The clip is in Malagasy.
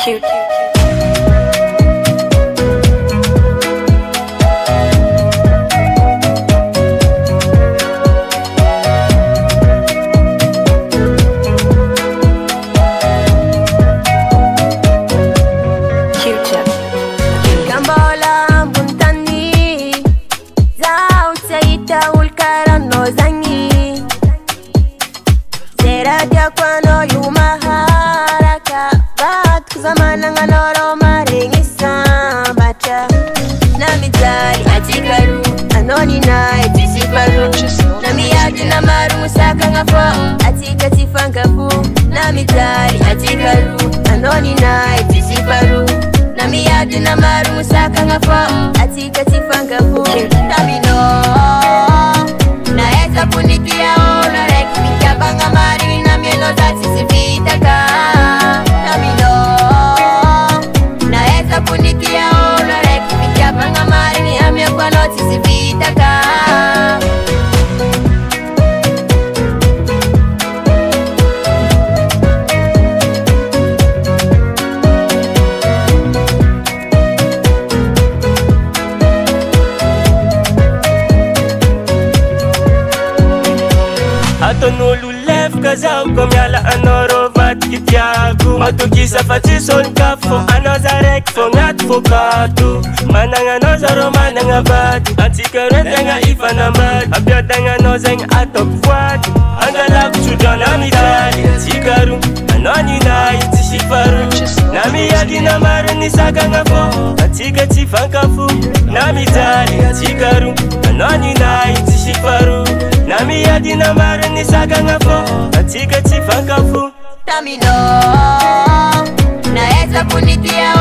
Cute. Kwano yuma haraka bat kuzamana nganoro maringisa bacha namizali atikaru anoni na etisifaru namiyadi na maru musaka ngafo atika tifangafu namizali atikaru anoni na etisifaru namiyadi na maru musaka ngafo atika tifangafu namino naeza kunikia ona rekika banga mari na mielo tati sivitaka namino naeza kunikia ona rekika banga mari ni amia kwa noti sivitaka Atonolu lef kazau komyala anoro vat kitiagu Matukisa fatison kafo anozarek fongat fokatu Mananga nozaro mananga vatu Antikarete nga ifanamad Abiodanga nozeng atok fuatu Angalak chudana mitali Antikaru anoni na itishifaru Nami yadi na maru nisaka ngafo Antika tifankafu Nami tali Antikaru anoni na itishifaru Nami yadi na maru nisaka ngafo Antika tifankafu Tamino naeza kunitia